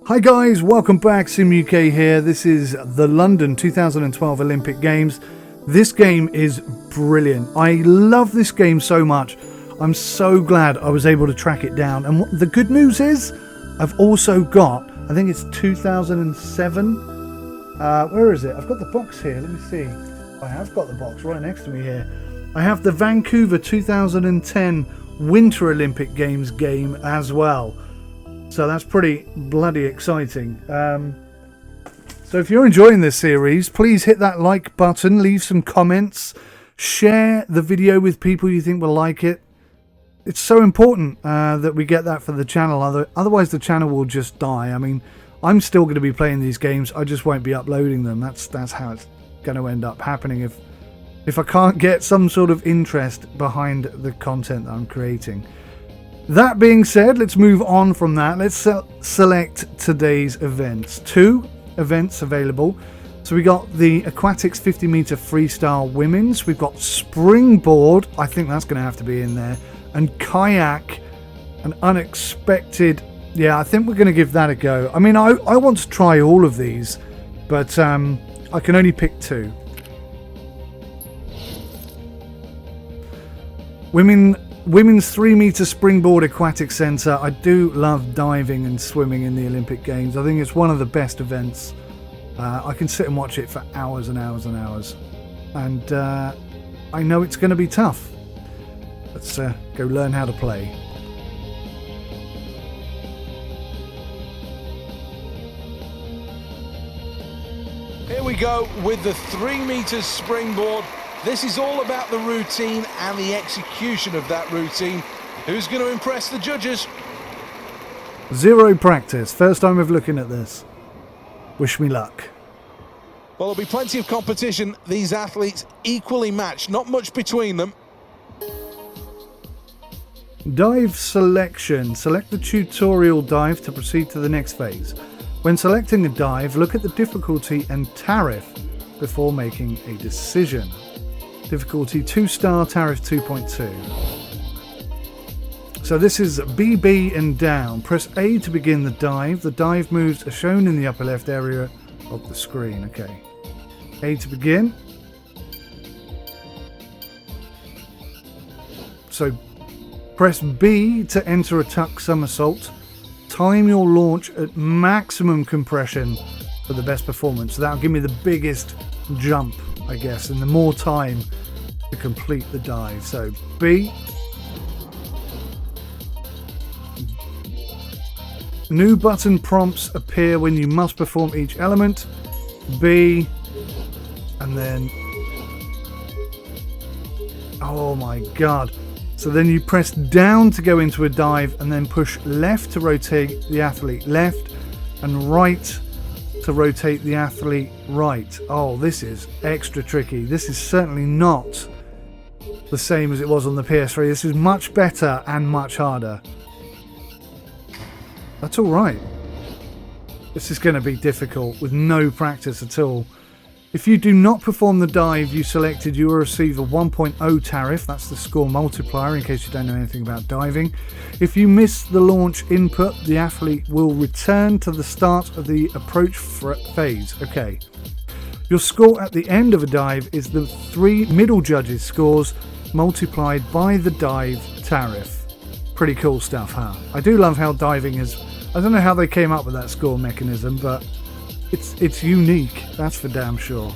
Hi guys, welcome back. Sim UK here. This is the London 2012 Olympic Games. This game is brilliant. I love this game so much. I'm so glad I was able to track it down. And the good news is, I've also got, I think it's 2007. Where is it? I've got the box here. Let me see. I have got the box right next to me here. I have the Vancouver 2010 Winter Olympic Games game as well. So that's pretty bloody exciting. So if you're enjoying this series, please hit that like button, leave some comments, share the video with people you think will like it. It's so important that we get that for the channel. Otherwise the channel will just die. I mean, I'm still going to be playing these games. I just won't be uploading them. That's how it's going to end up happening if I can't get some sort of interest behind the content that I'm creating. That being said, let's move on from that. Let's select today's events. 2 events available. So we got the Aquatics 50 meter freestyle women's. We've got springboard. I think that's going to have to be in there. And kayak, an unexpected. Yeah, I think we're going to give that a go. I mean, I want to try all of these, but I can only pick 2. Women's 3 meter springboard aquatic centre. I do love diving and swimming in the Olympic Games. I think it's one of the best events. I can sit and watch it for hours and hours and hours. And I know it's going to be tough. Let's go learn how to play. Here we go with the 3 meters springboard. This is all about the routine and the execution of that routine. Who's going to impress the judges? 0 practice. First time of looking at this. Wish me luck. Well, there'll be plenty of competition. These athletes equally matched. Not much between them. Dive selection. Select the tutorial dive to proceed to the next phase. When selecting a dive, look at the difficulty and tariff before making a decision. Difficulty 2-star, tariff 2.2. So this is BB and down. Press A to begin the dive. The dive moves are shown in the upper left area of the screen. Okay. A to begin. So press B to enter a tuck somersault. Time your launch at maximum compression for the best performance. So that'll give me the biggest jump, I guess, and the more time to complete the dive. So B. New button prompts appear when you must perform each element. B. And then, oh my god. So then you press down to go into a dive and then push left to rotate the athlete left and right to rotate the athlete right. Oh, this is extra tricky. This is certainly not the same as it was on the PS3. This is much better and much harder. That's all right. This is going to be difficult with no practice at all. If you do not perform the dive you selected, you will receive a 1.0 tariff. That's the score multiplier, in case you don't know anything about diving. If you miss the launch input, the athlete will return to the start of the approach phase. Okay. Your score at the end of a dive is the 3 middle judges' scores multiplied by the dive tariff. Pretty cool stuff, huh? I do love how diving is. I don't know how they came up with that score mechanism, but it's unique, that's for damn sure.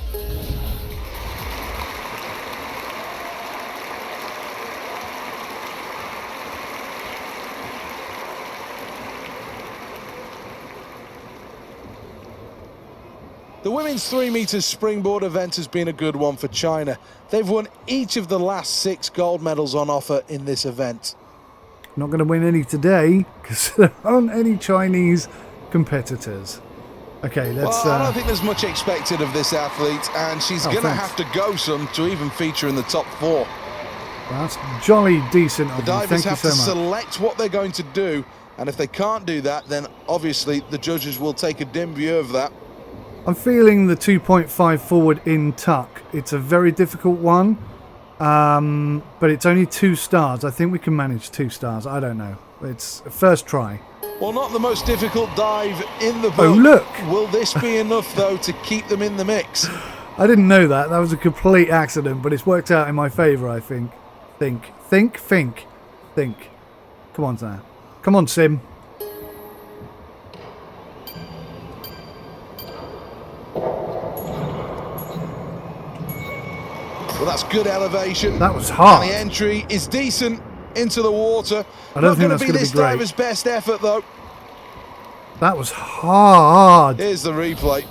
The women's 3 meters springboard event has been a good one for China. They've won each of the last 6 gold medals on offer in this event. Not going to win any today because there aren't any Chinese competitors. Okay, let's. Well, I don't think there's much expected of this athlete, and she's going to have to go some to even feature in the top 4. Well, that's jolly decent of the you. divers Thank you have so to much. select what they're going to do, and if they can't do that, then obviously the judges will take a dim view of that. I'm feeling the 2.5 forward in tuck. It's a very difficult one, but it's only 2 stars. I think we can manage 2 stars. I don't know. It's a first try. Well, not the most difficult dive in the book. Oh, look. Will this be enough, though, to keep them in the mix? I didn't know that. That was a complete accident, but it's worked out in my favour, I think. Think. Come on, Sam. Come on, Sim. Well, that's good elevation. That was hard. And the entry is decent into the water. I don't think Not that's going to be gonna this be great. diver's best effort, though. That was hard. Here's the replay.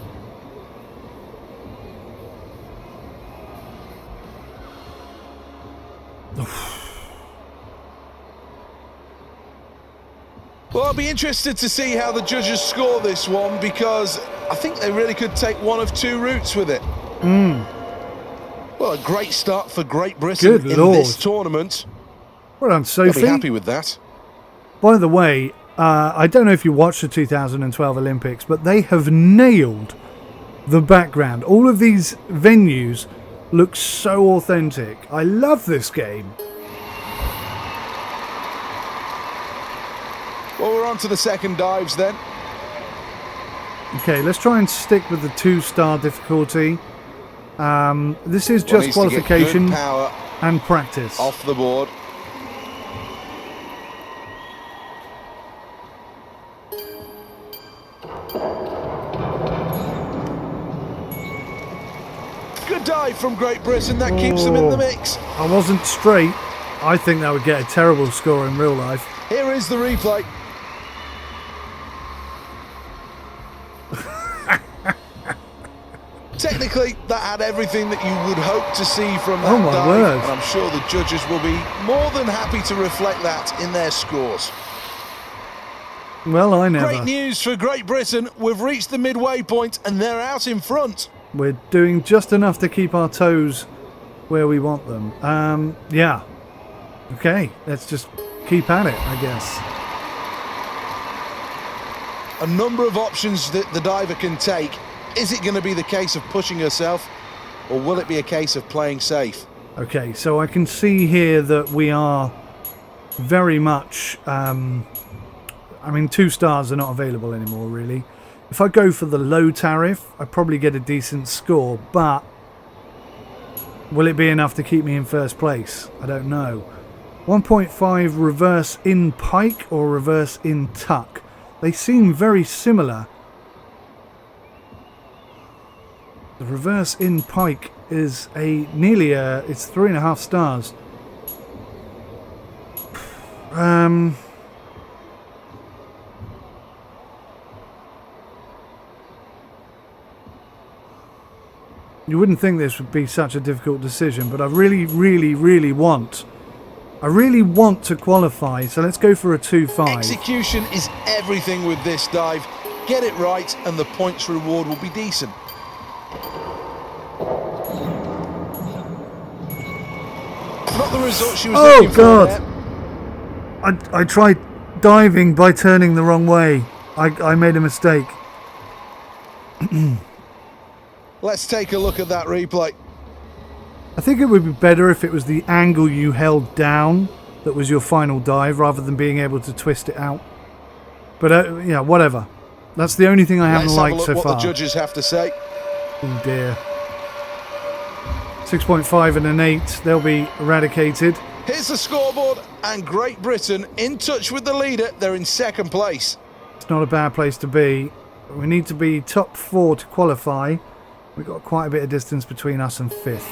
Well, I'll be interested to see how the judges score this one, because I think they really could take one of two routes with it. Well, a great start for Great Britain Good in Lord. this tournament. Well done, I'll Sophie. be happy with that. By the way, I don't know if you watched the 2012 Olympics, but they have nailed the background. All of these venues look so authentic. I love this game. Well, we're on to the second dives then. Okay, let's try and stick with the 2-star difficulty. This is One just needs to get qualification good power and practice. off the board. Good dive from Great Britain. That keeps them in the mix. I wasn't straight. I think that would get a terrible score in real life. Here is the replay. Technically, that had everything that you would hope to see from that Oh, my dive, word. and I'm sure the judges will be more than happy to reflect that in their scores. Well, I never. Great news for Great Britain. We've reached the midway point, and they're out in front. We're doing just enough to keep our toes where we want them. Yeah. Okay, let's just keep at it, I guess. A number of options that the diver can take. Is it going to be the case of pushing herself, or will it be a case of playing safe? Okay, so I can see here that we are very much... I mean, 2 stars are not available anymore, really. If I go for the low tariff, I probably get a decent score, but will it be enough to keep me in first place? I don't know. 1.5 reverse in pike or reverse in tuck. They seem very similar. The reverse in pike is it's 3.5 stars. You wouldn't think this would be such a difficult decision, but I really want to qualify, so let's go for a 2.5. Execution is everything with this dive. Get it right, and the points reward will be decent. Not the result she was looking for there. I tried diving by turning the wrong way. I made a mistake. Let's take a look at that replay. I think it would be better if it was the angle you held down that was your final dive, rather than being able to twist it out. But yeah, whatever. That's the only thing I haven't Let's have a liked look so what far. the judges have to say. Oh dear. 6.5 and an 8. They'll be eradicated. Here's the scoreboard, and Great Britain in touch with the leader. They're in second place. It's not a bad place to be. We need to be top 4 to qualify. We've got quite a bit of distance between us and 5th.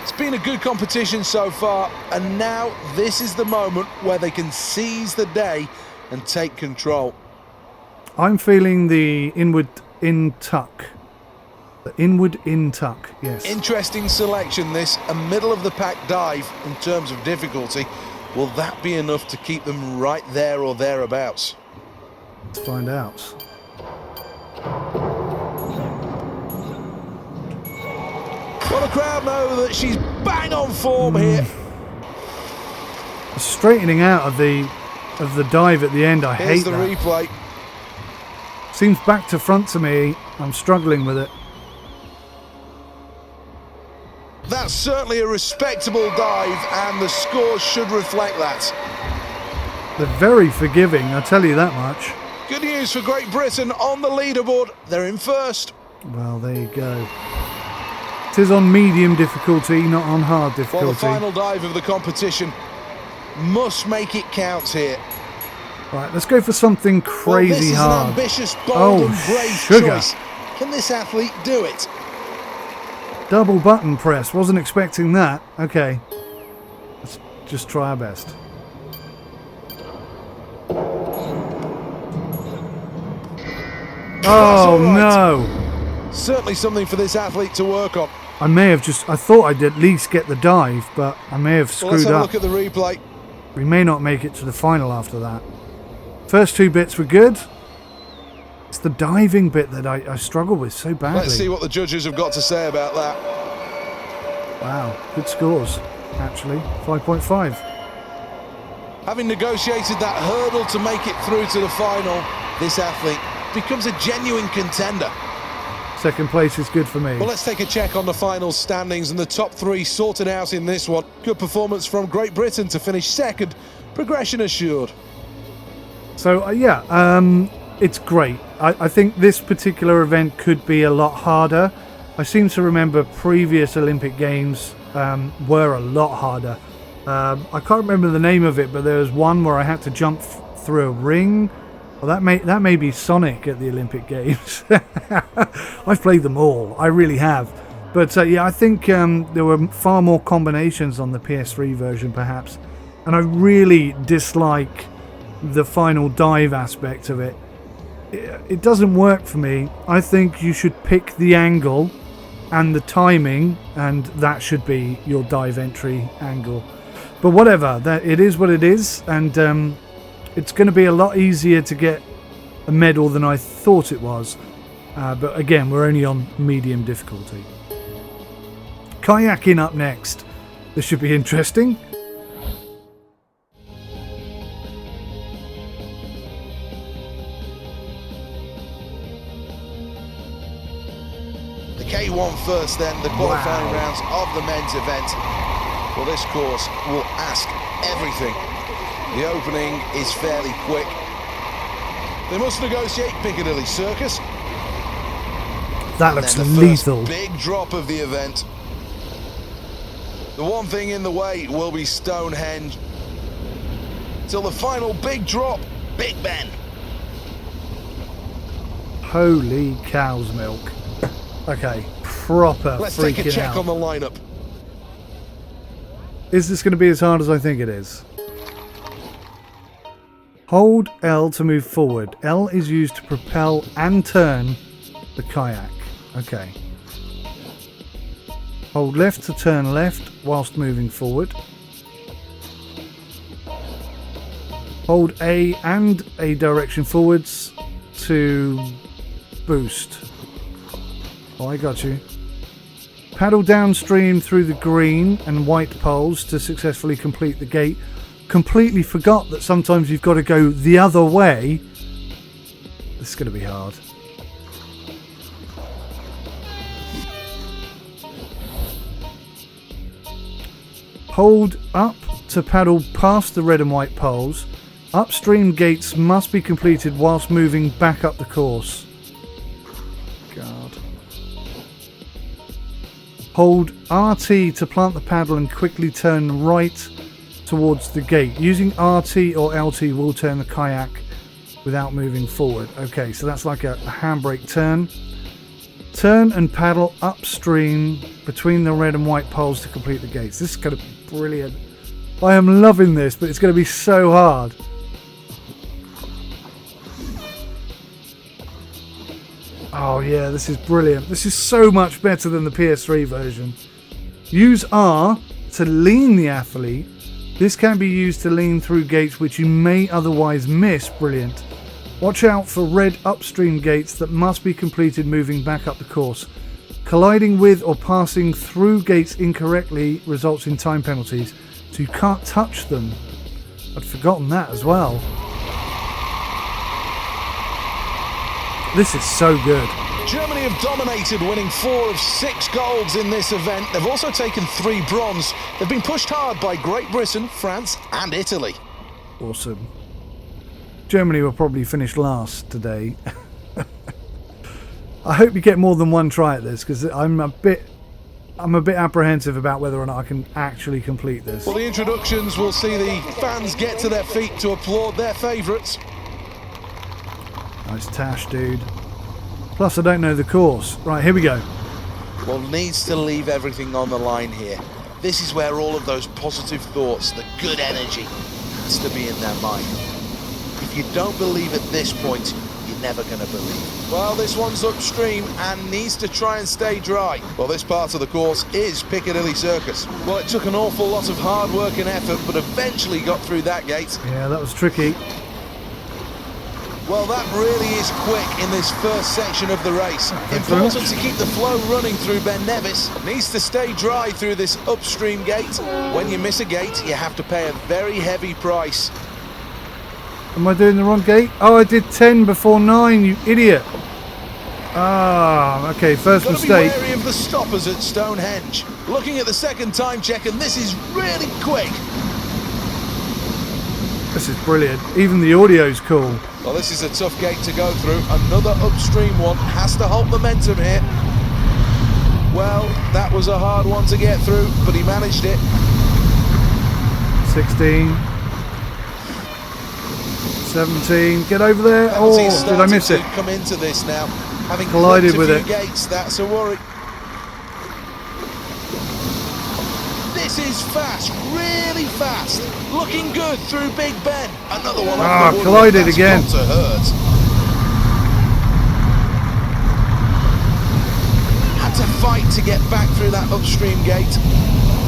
It's been a good competition so far, and now this is the moment where they can seize the day and take control. I'm feeling the inward in tuck. The inward in tuck, yes. Interesting selection this, a middle of the pack dive in terms of difficulty. Will that be enough to keep them right there or thereabouts? Let's find out. Well, the crowd know that she's bang on form here. The straightening out of the dive at the end, I Here's hate the that. replay. Seems back to front to me. I'm struggling with it. That's certainly a respectable dive, and the scores should reflect that. They're very forgiving, I tell you that much. Good news for Great Britain on the leaderboard. They're in first. Well, there you go. It is on medium difficulty, not on hard difficulty. Well, the final dive of the competition must make it count here. Right, let's go for something crazy this is hard. An ambitious, bold and brave sugar. choice. Can this athlete do it? Double button press. Wasn't expecting that. Okay. Let's just try our best. Oh, no. Certainly something for this athlete to work on. I thought I'd at least get the dive, but I may have screwed let's have up. a look at the replay. We may not make it to the final after that. First two bits were good. It's the diving bit that I struggle with so badly. Let's see what the judges have got to say about that. Wow, good scores, actually. 5.5. Having negotiated that hurdle to make it through to the final, this athlete becomes a genuine contender. Second place is good for me. Well, let's take a check on the final standings, and the top three sorted out in this one. Good performance from Great Britain to finish second. Progression assured. So, it's great. I think this particular event could be a lot harder. I seem to remember previous Olympic Games were a lot harder. I can't remember the name of it, but there was one where I had to jump through a ring. Well, that may be Sonic at the Olympic Games. I've played them all. I really have. But I think there were far more combinations on the PS3 version, perhaps. And I really dislike the final dive aspect of it. It doesn't work for me. I think you should pick the angle and the timing, and that should be your dive entry angle. But whatever, it is what it is, and it's going to be a lot easier to get a medal than I thought it was. But again, we're only on medium difficulty. Kayaking up next. This should be interesting. The K1 first, then the qualifying rounds of the men's event. Well, this course will ask everything. The opening is fairly quick. They must negotiate Piccadilly Circus. That looks the lethal. First big drop of the event. The one thing in the way will be Stonehenge. Till the final big drop, Big Ben. Holy cow's milk. Okay, proper Let's freaking take a check out. on the lineup. Is this going to be as hard as I think it is? Hold L to move forward. L is used to propel and turn the kayak. Okay. Hold left to turn left whilst moving forward. Hold A and A direction forwards to boost. Oh, I got you. Paddle downstream through the green and white poles to successfully complete the gate. Completely forgot that sometimes you've got to go the other way. This is going to be hard. Hold up to paddle past the red and white poles. Upstream gates must be completed whilst moving back up the course. God. Hold RT to plant the paddle and quickly turn right towards the gate. Using RT or LT will turn the kayak without moving forward. Okay, so that's like a handbrake turn. Turn and paddle upstream between the red and white poles to complete the gates. This is going to be brilliant. I am loving this, but it's going to be so hard. Oh yeah, this is brilliant. This is so much better than the PS3 version. Use R to lean the athlete. This can be used to lean through gates which you may otherwise miss. Brilliant. Watch out for red upstream gates that must be completed moving back up the course. Colliding with or passing through gates incorrectly results in time penalties, so you can't touch them. I'd forgotten that as well. This is so good. Germany have dominated, winning 4 of 6 golds in this event. They've also taken 3 bronze. They've been pushed hard by Great Britain, France and Italy. Awesome. Germany will probably finish last today. I hope you get more than one try at this, because I'm a bit apprehensive about whether or not I can actually complete this. Well, the introductions will see the fans get to their feet to applaud their favourites. Nice tash, dude. Plus, I don't know the course. Right, here we go. Well, needs to leave everything on the line here. This is where all of those positive thoughts, the good energy, has to be in their mind. If you don't believe at this point, you're never going to believe. Well, this one's upstream and needs to try and stay dry. Well, this part of the course is Piccadilly Circus. Well, it took an awful lot of hard work and effort, but eventually got through that gate. Yeah, that was tricky. Well, that really is quick in this first section of the race. Important to keep the flow running through Ben Nevis. Needs to stay dry through this upstream gate. When you miss a gate, you have to pay a very heavy price. Am I doing the wrong gate? Oh, I did 10 before 9, you idiot. Ah, okay, first mistake. Be wary of the stoppers at Stonehenge. Looking at the second time check, and this is really quick. This is brilliant. Even the audio's cool. Well, this is a tough gate to go through. Another upstream one. Has to hold momentum here. Well, that was a hard one to get through, but he managed it. 16. 17. Get over there. Oh, did I miss it? Come into this now. Having collided with it. Gates, that's a worry. This is fast, really fast. Looking good through Big Ben. Another one off the wood. Collided again. To hurt. Had to fight to get back through that upstream gate.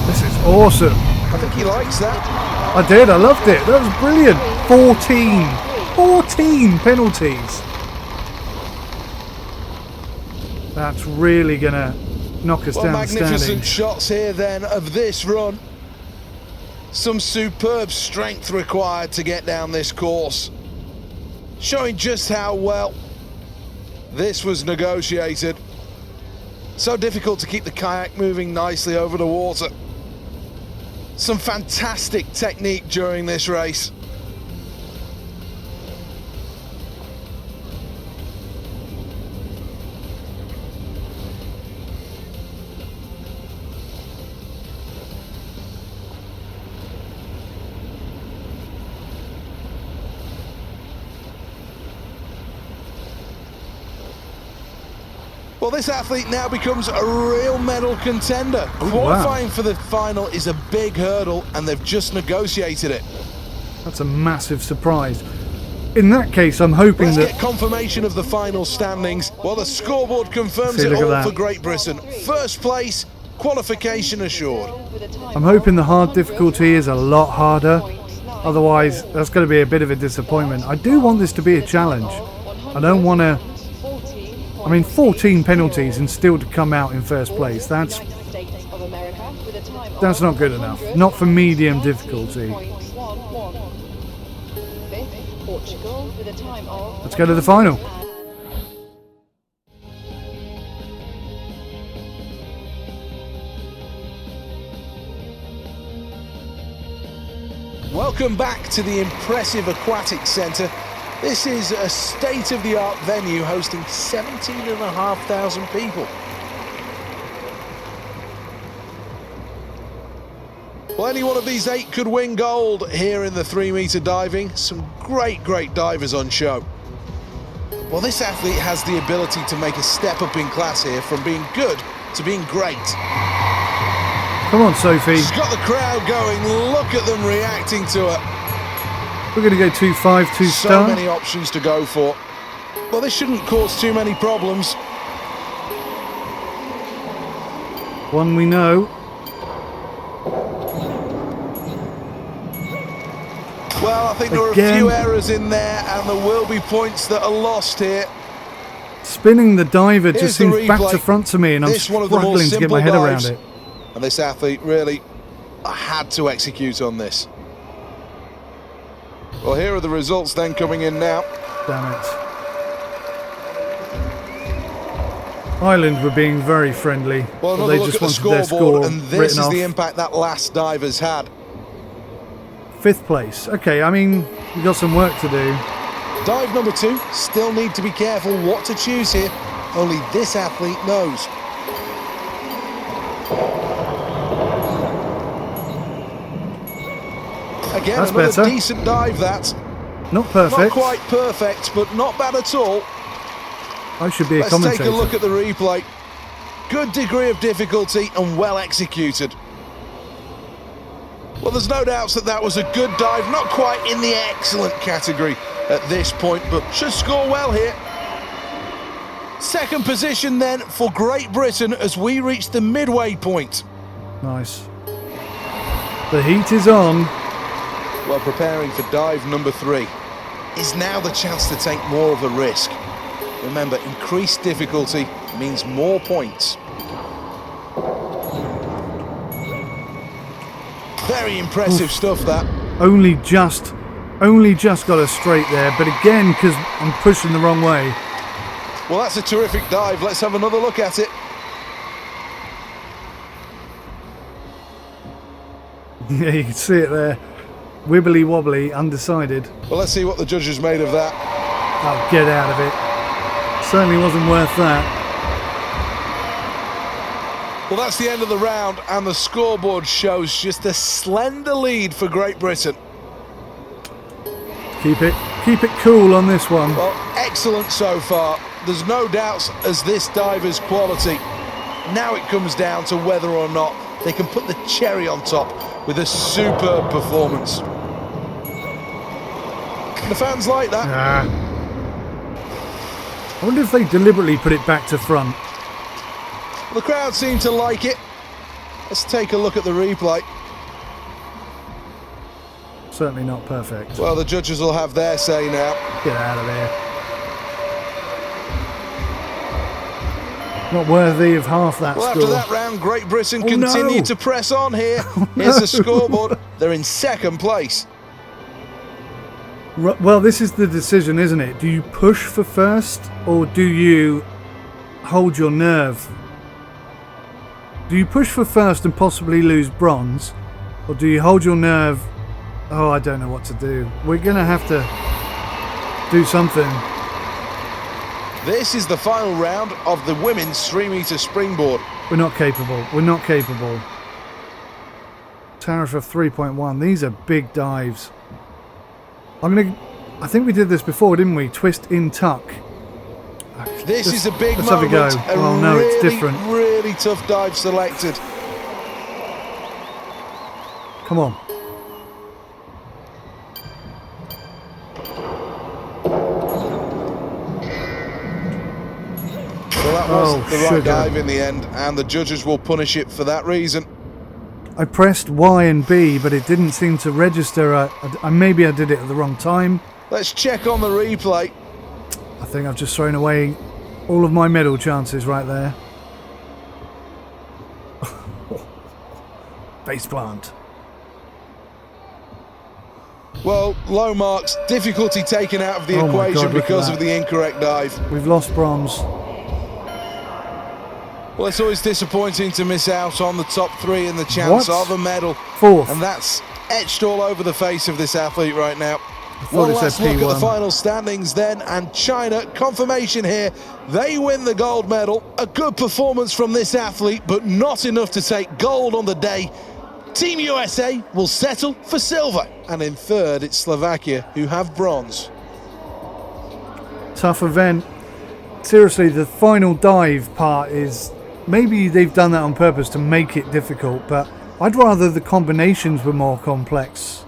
This is awesome. I think he likes that. I did, I loved it. That was brilliant. 14 penalties. That's really gonna knock us down the standings. Magnificent shots here then of this run. Some superb strength required to get down this course. Showing just how well this was negotiated. So difficult to keep the kayak moving nicely over the water. Some fantastic technique during this race. Well, this athlete now becomes a real medal contender. Qualifying for the final is a big hurdle, and they've just negotiated it. That's a massive surprise. In that case, I'm hoping Let's get confirmation of the final standings. Well, the scoreboard confirms it all for Great Britain. First place, qualification assured. I'm hoping the hard difficulty is a lot harder. Otherwise, that's going to be a bit of a disappointment. I do want this to be a challenge. I don't want to... 14 penalties and still to come out in first place. That's not good enough. Not for medium difficulty. Let's go to the final. Welcome back to the impressive Aquatic Centre. This is a state-of-the-art venue hosting 17,500 people. Well, any one of these 8 could win gold here in the 3-metre diving. Some great divers on show. Well, this athlete has the ability to make a step up in class here from being good to being great. Come on, Sophie. She's got the crowd going. Look at them reacting to her. We're going to go 2-5, 2-star. So many options to go for. Well, this shouldn't cause too many problems. One we know. Well, I think there are a few errors in there, and there will be points that are lost here. Spinning the diver just seems back to front to me, and I'm struggling to get my head around it. And this athlete really had to execute on this. Well, here are the results then coming in now. Damn it. Ireland were being very friendly. Well, they just wanted their score and this is the impact that last diver's had. 5th place. Okay, we've got some work to do. Dive number 2, still need to be careful what to choose here. Only this athlete knows. Again, That's another better. decent dive, that. Not perfect. Not quite perfect, but not bad at all. I should be a Let's commentator. take a look at the replay. Good degree of difficulty and well executed. Well, there's no doubts that that was a good dive, not quite in the excellent category at this point, but should score well here. Second position then for Great Britain as we reach the midway point. Nice. The heat is on. Well, preparing for dive number 3 is now the chance to take more of a risk. Remember, increased difficulty means more points. Very impressive stuff, that. Only just got us straight there, but again, because I'm pushing the wrong way. Well, that's a terrific dive. Let's have another look at it. Yeah, you can see it there. Wibbly wobbly, undecided. Well, let's see what the judges made of that. Oh, get out of it. Certainly wasn't worth that. Well, that's the end of the round, and the scoreboard shows just a slender lead for Great Britain. Keep it cool on this one. Well, excellent so far. There's no doubts as this diver's quality. Now it comes down to whether or not they can put the cherry on top with a superb performance. The fans like that. I wonder if they deliberately put it back to front. The crowd seem to like it. Let's take a look at the replay. Certainly not perfect. Well, the judges will have their say now. Get out of there. Not worthy of half that Well, score. after that round, Great Britain Oh, continue no. to press on here. Oh, Here's no. the scoreboard. They're in second place. Well, this is the decision, isn't it? Do you push for first, or do you hold your nerve? Do you push for first and possibly lose bronze, or do you hold your nerve? Oh, I don't know what to do. We're going to have to do something. This is the final round of the women's 3-metre springboard. We're not capable. We're not capable. Tariff of 3.1. These are big dives. I think we did this before, didn't we? Twist in tuck. This is a big let's have a moment. go. Well, no, it's different. Really tough dive selected. Come on. Well, that wasn't the right sugar. dive in the end, and the judges will punish it for that reason. I pressed Y and B, but it didn't seem to register. Maybe I did it at the wrong time. Let's check on the replay. I think I've just thrown away all of my medal chances right there. Face plant. Well, low marks, difficulty taken out of the Oh my equation God, look at because that. of the incorrect dive. We've lost bronze. Well, it's always disappointing to miss out on the top 3 in the chance What? of a medal. Fourth. And that's etched all over the face of this athlete right now. thought One it said last look at the P1. final standings then, and China, confirmation here, they win the gold medal. A good performance from this athlete, but not enough to take gold on the day. Team USA will settle for silver. And in third, it's Slovakia, who have bronze. Tough event. Seriously, the final dive part is... Maybe they've done that on purpose to make it difficult, but I'd rather the combinations were more complex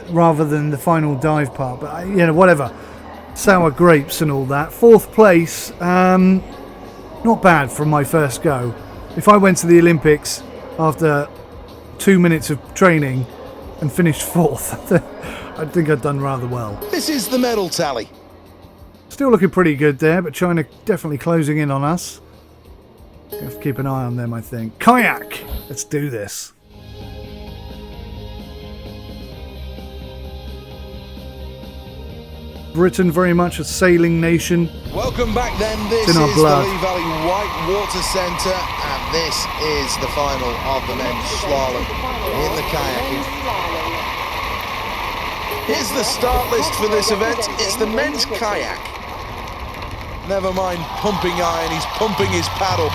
rather than the final dive part. But, whatever. Sour grapes and all that. Fourth place, not bad from my first go. If I went to the Olympics after 2 minutes of training and finished fourth, I think I'd done rather well. This is the medal tally. Still looking pretty good there, but China definitely closing in on us. You have to keep an eye on them, I think. Kayak! Let's do this. Britain very much a sailing nation. Welcome back then. This It's is in our blood. the Lee Valley White Water Centre, and this is the final of the men's slalom in the kayaking. Here's the start list for this event. It's the men's kayak. Never mind pumping iron, he's pumping his paddle.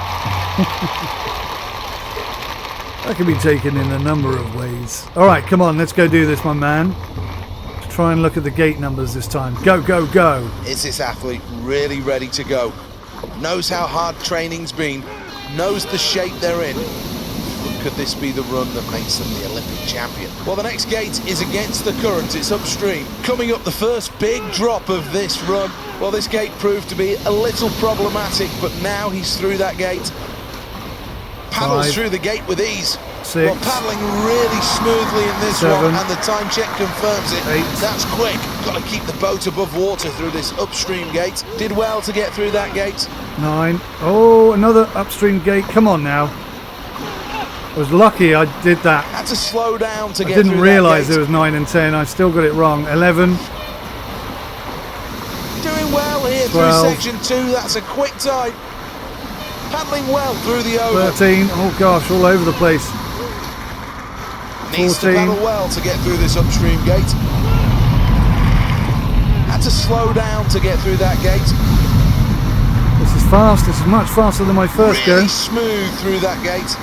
That can be taken in a number of ways. All right, come on, let's go do this, my man. Let's try and look at the gate numbers this time. Go, go, go. Is this athlete really ready to go? Knows how hard training's been, knows the shape they're in. Could this be the run that makes them the Olympic champion? Well, the next gate is against the current, it's upstream. Coming up the first big drop of this run. Well, this gate proved to be a little problematic, but now he's through that gate. Paddles 5, through the gate with ease. 6, well, paddling really smoothly in this 7, one, and the time check confirms it. 8. That's quick. Got to keep the boat above water through this upstream gate. Did well to get through that gate. 9. Oh, another upstream gate. Come on now. I was lucky I did that. Had to slow down to get I didn't through realise that it was 9 and 10. I still got it wrong. 11. Doing well here 12. through section 2. That's a quick time. Paddling well through the oval. 13. Oh gosh, all over the place. Needs to 14. paddle well to get through this upstream gate. Had to slow down to get through that gate. This is fast. This is much faster than my first Really go. smooth through that gate.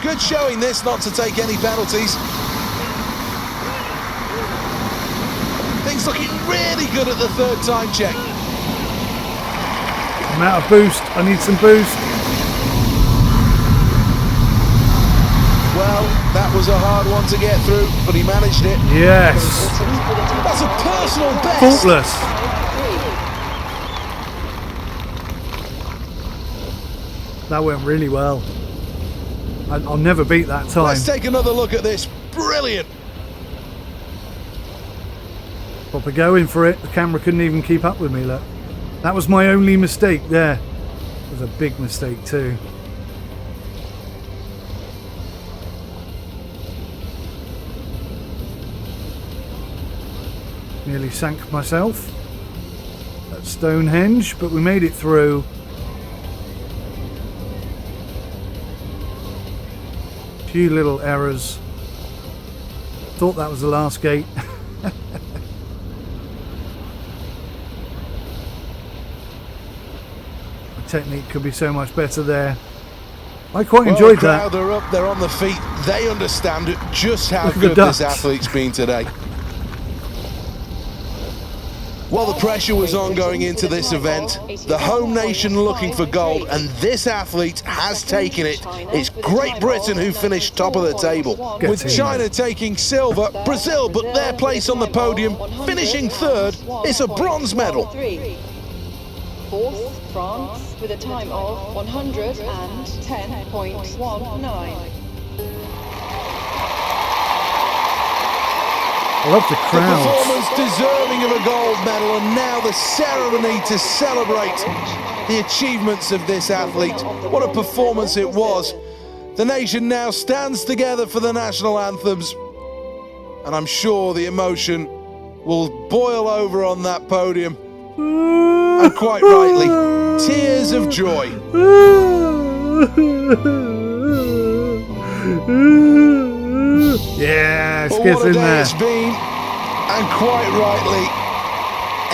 Good showing this, not to take any penalties. Things looking really good at the third time check. I'm out of boost. I need some boost. Well, that was a hard one to get through, but he managed it. Yes. That's a personal best. Faultless. That went really well. I'll never beat that time. Let's take another look at this. Brilliant. Proper going for it. The camera couldn't even keep up with me, look. That was my only mistake there. It was a big mistake too. Nearly sank myself at Stonehenge, but we made it through. Few little errors. Thought that was the last gate. The technique could be so much better there. I quite enjoyed the that. crowd are up, they're on the feet. They understand just how Look at the good this ducks. athlete's been today. Well, the pressure was on going into this event. The home nation looking for gold, and this athlete has taken it. It's Great Britain who finished top of the table. Get With in China taking silver, Brazil put their place on the podium, finishing third. It's a bronze medal. Fourth, France, with a time of 110.19. I love the The crowds. performance deserving of a gold medal, and now the ceremony to celebrate the achievements of this athlete. What a performance it was. The nation now stands together for the national anthems, and I'm sure the emotion will boil over on that podium, and quite rightly, tears of joy. Yeah, But gets what a in day there. it's been, and quite rightly,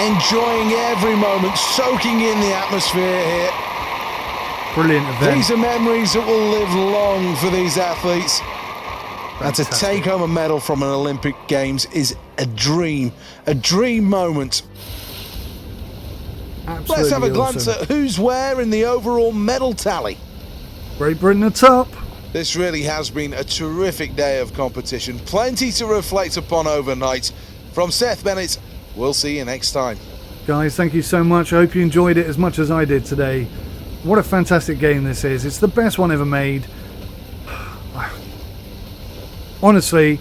enjoying every moment, soaking in the atmosphere here. Brilliant event. These are memories that will live long for these athletes. And to Fantastic. take home a medal from an Olympic Games is a dream moment. Absolutely Let's have a glance awesome. at who's where in the overall medal tally. Great Britain at top. This really has been a terrific day of competition. Plenty to reflect upon overnight. From Seth Bennett, we'll see you next time. Guys, thank you so much. I hope you enjoyed it as much as I did today. What a fantastic game this is. It's the best one ever made. Honestly,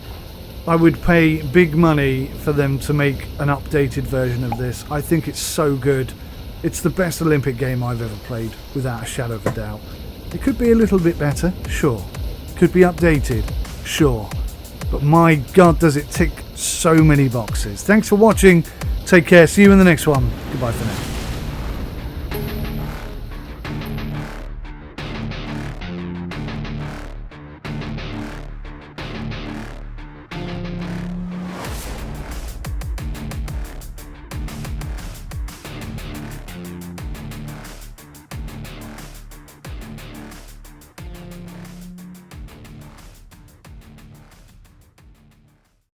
I would pay big money for them to make an updated version of this. I think it's so good. It's the best Olympic game I've ever played, without a shadow of a doubt. It could be a little bit better, sure. Could be updated, sure. But my God, does it tick so many boxes. Thanks for watching. Take care. See you in the next one. Goodbye for now.